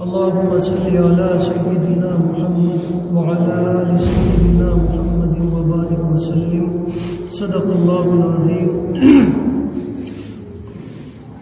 اللهم صل على سيدنا محمد وعلى آل سيدنا محمد وبارك وسلم. صدق الله العظيم.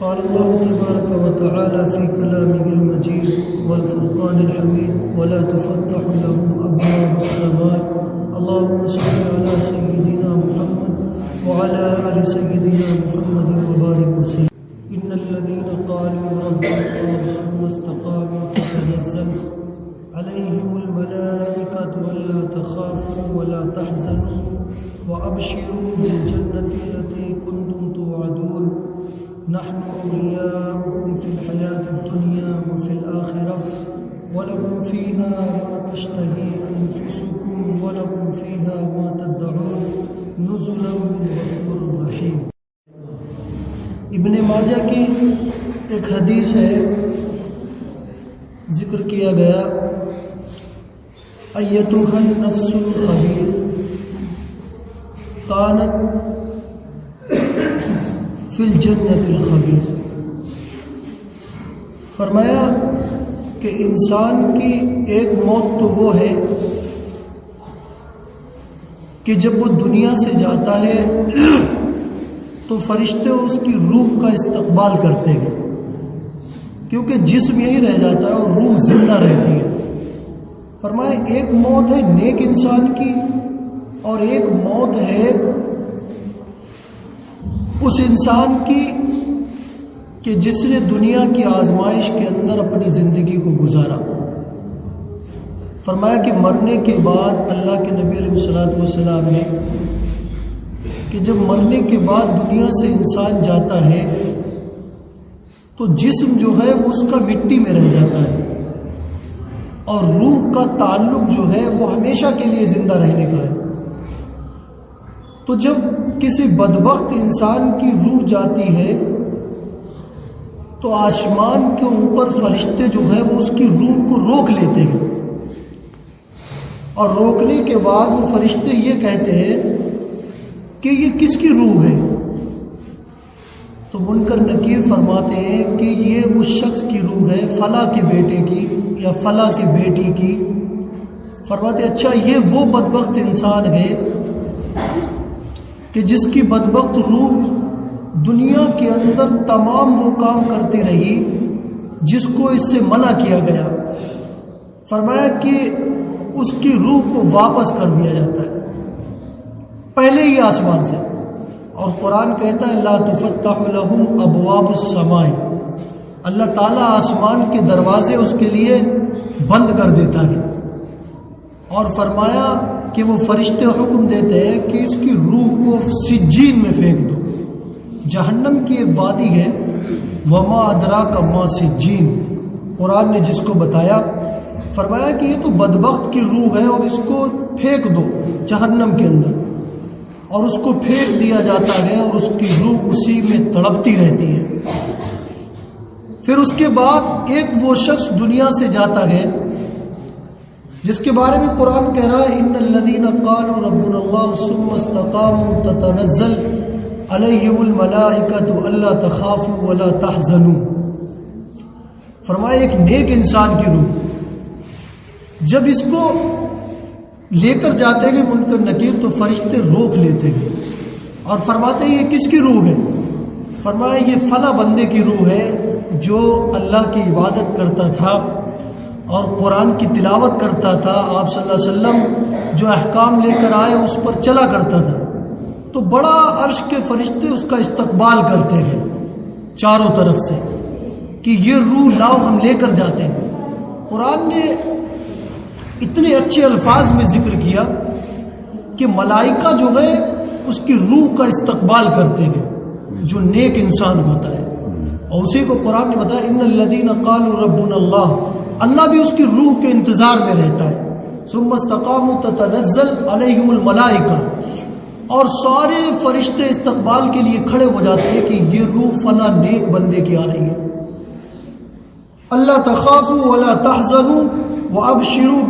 قال الله تبارك وتعالى في كلامه المجيد والفرقان الحميد: ولا تفتح لهم أبواب السماء. اللهم صل على سيدنا محمد وعلى آل سيدنا محمد وبارك وسلم. إن الذين قالوا ربنا الله ثم استقاموا تتنزل عليهم الملائكة ألا تخافوا ولا تحزنوا وأبشروا بالجنة التي كنتم توعدون نحن أولياؤكم في الحياة الدنيا وفي الآخرة ولكم فيها ما تشتهي أنفسكم ولكم فيها ما تدعون نزلا من غفور رحيم. ابن ماجہ کی ایک حدیث ہے، ذکر کیا گیا: ایتھا النفس الخبیث کانت فی الجنۃ الخبیث. فرمایا کہ انسان کی ایک موت تو وہ ہے کہ جب وہ دنیا سے جاتا ہے تو فرشتے اس کی روح کا استقبال کرتے ہیں، کیونکہ جسم یہی رہ جاتا ہے اور روح زندہ رہتی ہے. فرمایا ایک موت ہے نیک انسان کی اور ایک موت ہے اس انسان کی کہ جس نے دنیا کی آزمائش کے اندر اپنی زندگی کو گزارا. فرمایا کہ مرنے کے بعد اللہ کے نبی علیہ الصلوۃ والسلام نے کہ جب مرنے کے بعد دنیا سے انسان جاتا ہے تو جسم جو ہے وہ اس کا مٹی میں رہ جاتا ہے اور روح کا تعلق جو ہے وہ ہمیشہ کے لیے زندہ رہنے کا ہے. تو جب کسی بدبخت انسان کی روح جاتی ہے تو آسمان کے اوپر فرشتے جو ہے وہ اس کی روح کو روک لیتے ہیں، اور روکنے کے بعد وہ فرشتے یہ کہتے ہیں کہ یہ کس کی روح ہے؟ تو منکر نکیر فرماتے ہیں کہ یہ اس شخص کی روح ہے، فلاں کے بیٹے کی یا فلاں کی بیٹی کی. فرماتے اچھا یہ وہ بدبخت انسان ہے کہ جس کی بدبخت روح دنیا کے اندر تمام وہ کام کرتی رہی جس کو اس سے منع کیا گیا. فرمایا کہ اس کی روح کو واپس کر دیا جاتا ہے پہلے ہی آسمان سے. اور قرآن کہتا ہے لا تفتح لهم ابواب السماء، اللہ تعالیٰ آسمان کے دروازے اس کے لیے بند کر دیتا ہے. اور فرمایا کہ وہ فرشتے حکم دیتے ہیں کہ اس کی روح کو سجین میں پھینک دو. جہنم کی ایک وادی ہے، وما ادراک ما سجین، قرآن نے جس کو بتایا. فرمایا کہ یہ تو بدبخت کی روح ہے اور اس کو پھینک دو جہنم کے اندر، اور اس کو پھینک دیا جاتا ہے اور اس کی روح اسی میں تڑپتی رہتی ہے. پھر اس کے بعد ایک وہ شخص دنیا سے جاتا ہے جس کے بارے میں قرآن کہہ رہا ہے ان الذین قالوا ربنا اللہ ثم استقاموا تتنزل علیہم الملائکۃ الا تخافوا ولا تحزنوا. فرمایا ایک نیک انسان کی روح جب اس کو لے کر جاتے ہیں منکر نکیر تو فرشتے روک لیتے ہیں اور فرماتے ہیں یہ کس کی روح ہے؟ فرمایا یہ فلاں بندے کی روح ہے جو اللہ کی عبادت کرتا تھا اور قرآن کی تلاوت کرتا تھا، آپ صلی اللہ علیہ وسلم جو احکام لے کر آئے اس پر چلا کرتا تھا. تو بڑا عرش کے فرشتے اس کا استقبال کرتے ہیں چاروں طرف سے کہ یہ روح لاؤ ہم لے کر جاتے ہیں. قرآن نے اتنے اچھے الفاظ میں ذکر کیا کہ ملائکہ جو ہے اس کی روح کا استقبال کرتے ہیں جو نیک انسان ہوتا ہے. اور اسی کو قرآن نے بتایا ان الذین قالوا ربنا اللہ، اللہ بھی اس کی روح کے انتظار میں رہتا ہے. ثم استقاموا تتنزل علیہم الملائکہ، اور سارے فرشتے استقبال کے لیے کھڑے ہو جاتے ہیں کہ یہ روح فلاں نیک بندے کی آ رہی ہے. اللہ تخافوا ولا تحزنوا وابشروا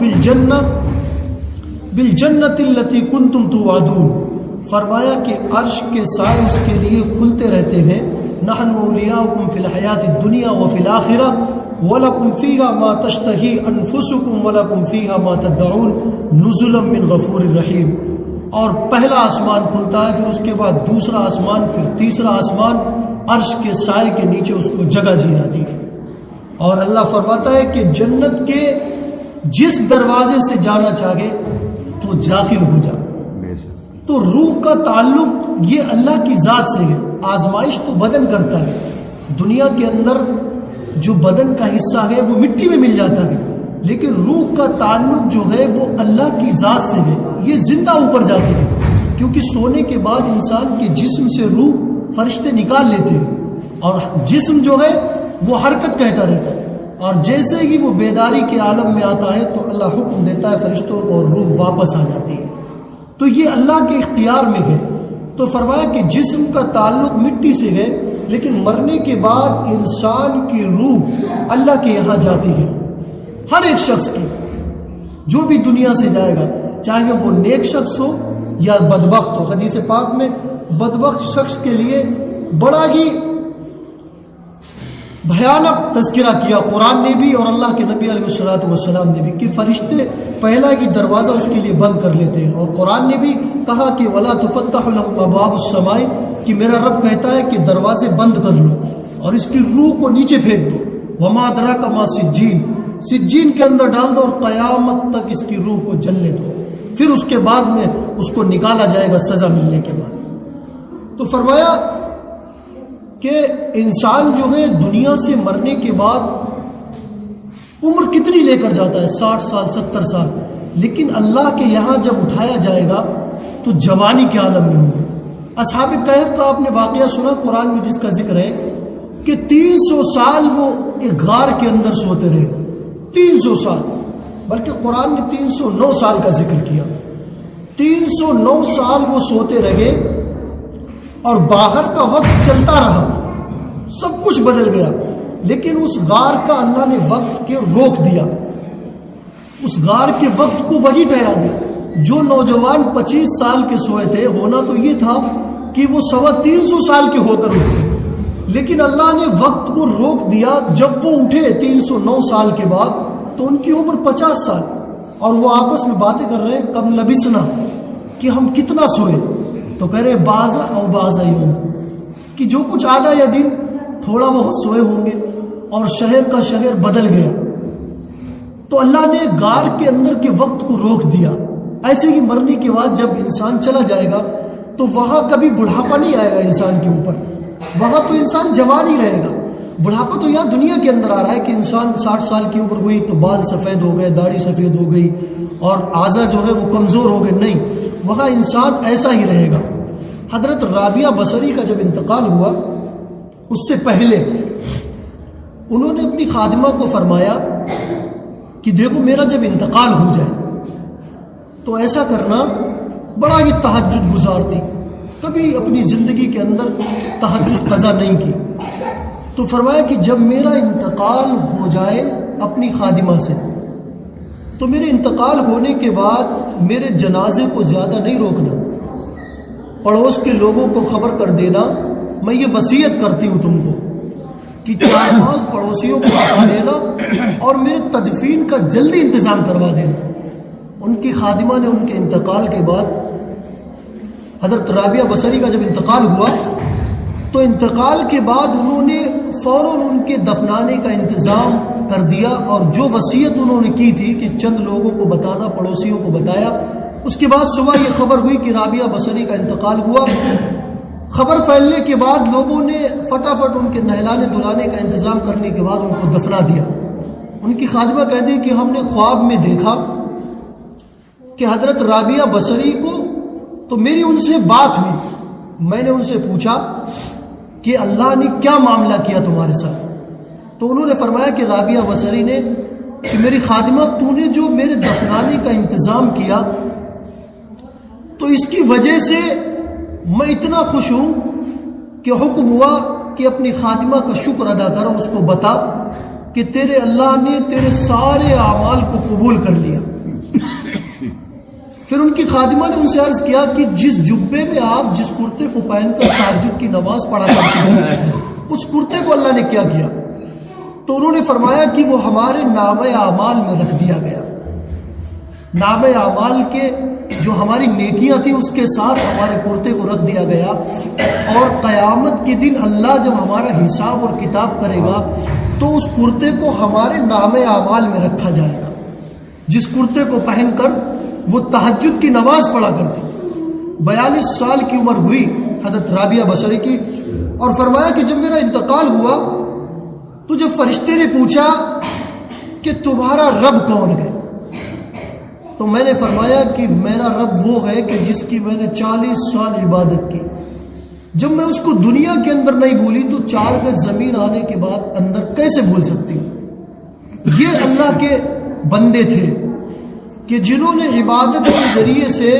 بالجنۃ التي كنتم توعدون. فرمایا کہ عرش کے سائے اس کے لیے کھلتے رہتے ہیں. نحن اولیاؤکم فی الحیات الدنیا وفی الآخرہ وَلَكُمْ فِيهَا مَا تَشْتَهِي أَنفُسُكُمْ وَلَكُمْ فِيهَا مَا تَدَّعُونَ نُزُلًا مِّن غَفُورٍ رَحِيمٍ۔ اور پہلا آسمان کھلتا ہے، پھر اس کے بعد دوسرا آسمان، پھر تیسرا آسمان، عرش کے سائے کے نیچے اس کو جگہ دی جاتی ہے۔ اور اللہ فرماتا ہے کہ جنت کے جس دروازے سے جانا چاہے تو داخل ہو جا۔ تو روح کا تعلق یہ اللہ کی ذات سے ہے۔ آزمائش تو بدن کرتا ہے، دنیا کے اندر جو بدن کا حصہ ہے وہ مٹی میں مل جاتا ہے، لیکن روح کا تعلق جو ہے وہ اللہ کی ذات سے ہے، یہ زندہ اوپر جاتی ہے، کیونکہ سونے کے بعد انسان کے جسم سے روح فرشتے نکال لیتے ہیں، اور جسم جو ہے وہ حرکت کہتا رہتا ہے، اور جیسے ہی وہ بیداری کے عالم میں آتا ہے تو اللہ حکم دیتا ہے فرشتوں کو اور روح واپس آ جاتی ہے۔ تو یہ اللہ کے اختیار میں ہے۔ تو فرمایا کہ جسم کا تعلق مٹی سے ہے، لیکن مرنے کے بعد انسان کی روح اللہ کے یہاں جاتی ہے۔ ہر ایک شخص کی، جو بھی دنیا سے جائے گا، چاہے وہ نیک شخص ہو یا بدبخت ہو۔ حدیث پاک میں بدبخت شخص کے لیے بڑا ہی بھیانک تذکرہ کیا قرآن نے بھی اور اللہ کے نبی علیہ الصلوۃ والسلام نے بھی، کہ فرشتے پہلا ہی دروازہ اس کے لیے بند کر لیتے ہیں، اور قرآن نے بھی کہا کہ وَلَا تُفَتَّحُ لَهُمْ أَبْوَابُ السَّمَاءِ، کہ میرا رب کہتا ہے کہ دروازے بند کر لو اور اس کی روح کو نیچے پھینک دو۔ وَمَا أَدْرَاكَ مَا سِجِّينٌ، سجین کے اندر ڈال دو اور قیامت تک اس کی روح کو جلنے دو، پھر اس کے بعد میں اس کو نکالا جائے گا سزا ملنے کے بعد۔ تو فرمایا کہ انسان جو ہے دنیا سے مرنے کے بعد عمر کتنی لے کر جاتا ہے، 60 سال 70 سال، لیکن اللہ کے یہاں جب اٹھایا جائے گا تو جوانی کے عالم میں ہوں گے۔ اصحاب کہف کا آپ نے واقعہ سنا قرآن میں، جس کا ذکر ہے کہ 300 سال وہ ایک غار کے اندر سوتے رہے، 300 سال، بلکہ قرآن نے 309 سال کا ذکر کیا۔ 309 سال وہ سوتے رہے اور باہر کا وقت چلتا رہا، سب کچھ بدل گیا، لیکن اس غار کا اللہ نے وقت کے روک دیا، اس غار کے وقت کو وہی ٹھہرا دیا۔ جو نوجوان 25 سال کے سوئے تھے، ہونا تو یہ تھا کہ وہ 350 سال کے ہو کر اٹھے، لیکن اللہ نے وقت کو روک دیا۔ جب وہ اٹھے 309 سال کے بعد تو ان کی عمر 50 سال، اور وہ آپس میں باتیں کر رہے ہیں کم لبسنا، کہ ہم کتنا سوئے، تو کہہ رہے بعضا او بعضا یوم، کہ جو کچھ آدھا یا دن تھوڑا بہت سوئے ہوں گے، اور شہر کا شہر بدل گیا۔ تو اللہ نے غار کے اندر کے وقت کو روک دیا۔ ایسے ہی مرنے کے بعد جب انسان چلا جائے گا تو وہاں کبھی بڑھاپا نہیں آئے گا انسان کے اوپر، وہاں تو انسان جوان ہی رہے گا۔ بڑھاپا تو یہاں دنیا کے اندر آ رہا ہے کہ انسان 60 سال کی عمر ہوئی تو بال سفید ہو گئے، داڑھی سفید ہو گئی اور اعضاء جو ہے وہ کمزور ہو گئے، نہیں، وہاں انسان ایسا ہی رہے گا۔ حضرت رابعہ بصری کا جب انتقال ہوا، اس سے پہلے انہوں نے اپنی خادمہ کو فرمایا کہ دیکھو میرا جب انتقال ہو جائے تو ایسا کرنا، بڑا ہی تہجد گزار تھی، کبھی اپنی زندگی کے اندر تہجد قضا نہیں کی، تو فرمایا کہ جب میرا انتقال ہو جائے اپنی خادمہ سے، تو میرے انتقال ہونے کے بعد میرے جنازے کو زیادہ نہیں روکنا، پڑوس کے لوگوں کو خبر کر دینا، میں یہ وصیت کرتی ہوں تم کو کہ 4-5 پڑوسیوں کو بتا دینا اور میرے تدفین کا جلدی انتظام کروا دینا۔ ان کی خادمہ نے ان کے انتقال کے بعد، حضرت رابعہ بصری کا جب انتقال ہوا تو انتقال کے بعد انہوں نے فوراً ان کے دفنانے کا انتظام کر دیا، اور جو وصیت انہوں نے کی تھی کہ چند لوگوں کو بتانا، پڑوسیوں کو بتایا۔ اس کے بعد صبح یہ خبر ہوئی کہ رابعہ بصری کا انتقال ہوا۔ خبر پھیلنے کے بعد لوگوں نے فٹافٹ ان کے نہلانے دھلانے کا انتظام کرنے کے بعد ان کو دفنا دیا۔ ان کی خادمہ کہتے ہیں کہ ہم نے خواب میں دیکھا کہ حضرت رابعہ بصری کو، تو میری ان سے بات ہوئی، میں نے ان سے پوچھا کہ اللہ نے کیا معاملہ کیا تمہارے ساتھ؟ تو انہوں نے فرمایا کہ رابعہ بصری نے کہ میری خادمہ، تو نے جو میرے دفنانے کا انتظام کیا، تو اس کی وجہ سے میں اتنا خوش ہوں کہ حکم ہوا کہ اپنی خادمہ کا شکر ادا کر اور اس کو بتا کہ تیرے اللہ نے تیرے سارے اعمال کو قبول کر لیا۔ پھر ان کی خادمہ نے ان سے عرض کیا کہ جس جبے میں آپ جس کرتے کو پہن کر تہجد کی نماز پڑھا کرتے ہیں، اس کرتے کو اللہ نے کیا کیا؟ تو انہوں نے فرمایا کہ وہ ہمارے نامہ اعمال میں رکھ دیا گیا. نامہ اعمال کے جو ہماری نیکیاں تھیں اس کے ساتھ ہمارے کرتے کو رکھ دیا گیا. اور قیامت کے دن اللہ جب ہمارا حساب اور کتاب کرے گا تو اس کرتے کو ہمارے نامہ اعمال میں رکھا جائے گا. جس کرتے کو پہن کر وہ تہجد کی نماز پڑھا کرتے. 42 سال کی عمر ہوئی حضرت رابعہ بصری کی, اور فرمایا کہ جب میرا انتقال ہوا تو جب فرشتے نے پوچھا کہ تمہارا رب کون ہے, تو میں نے فرمایا کہ میرا رب وہ ہے کہ جس کی میں نے 40 سال عبادت کی. جب میں اس کو دنیا کے اندر نہیں بھولی تو 4 گز زمین آنے کے بعد اندر کیسے بھول سکتی ہوں. یہ اللہ کے بندے تھے کہ جنہوں نے عبادت کے ذریعے سے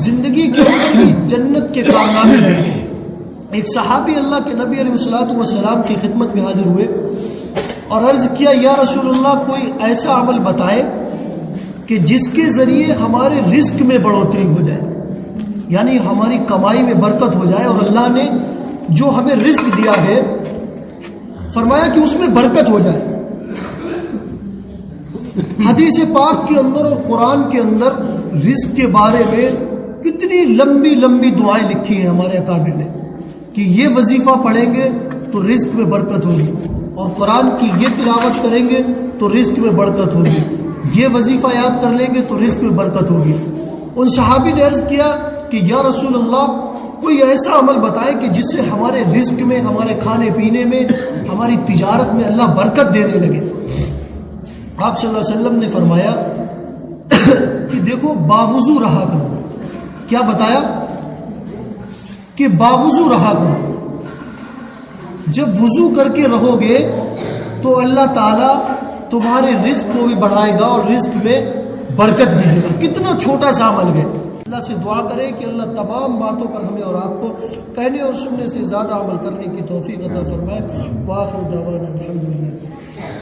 زندگی کے اندر بھی جنت کے کارنامے دیکھے. ایک صحابی اللہ کے نبی علیہ الصلوۃ والسلام کی خدمت میں حاضر ہوئے اور عرض کیا, یا رسول اللہ کوئی ایسا عمل بتائے کہ جس کے ذریعے ہمارے رزق میں بڑھوتری ہو جائے, یعنی ہماری کمائی میں برکت ہو جائے, اور اللہ نے جو ہمیں رزق دیا ہے فرمایا کہ اس میں برکت ہو جائے. حدیث پاک کے اندر اور قرآن کے اندر رزق کے بارے میں کتنی لمبی لمبی دعائیں لکھی ہیں ہمارے اکابر نے کہ یہ وظیفہ پڑھیں گے تو رزق میں برکت ہوگی, اور قرآن کی یہ تلاوت کریں گے تو رزق میں برکت ہوگی, یہ وظیفہ یاد کر لیں گے تو رزق میں برکت ہوگی. ان صحابی نے عرض کیا کہ یا رسول اللہ کوئی ایسا عمل بتائے کہ جس سے ہمارے رزق میں, ہمارے کھانے پینے میں, ہماری تجارت میں اللہ برکت دینے لگے. آپ صلی اللہ علیہ وسلم نے فرمایا کہ دیکھو باوضو رہا کرو. کیا بتایا کہ باوضو رہا کرو. جب وضو کر کے رہو گے تو اللہ تعالیٰ تمہارے رزق کو بھی بڑھائے گا اور رزق میں برکت بھی دے گا. کتنا چھوٹا سا عمل ہے. اللہ سے دعا کرے کہ اللہ تمام باتوں پر ہمیں اور آپ کو کہنے اور سننے سے زیادہ عمل کرنے کی توفیق عطا فرمائے. وآخر دعوانا الحمدللہ.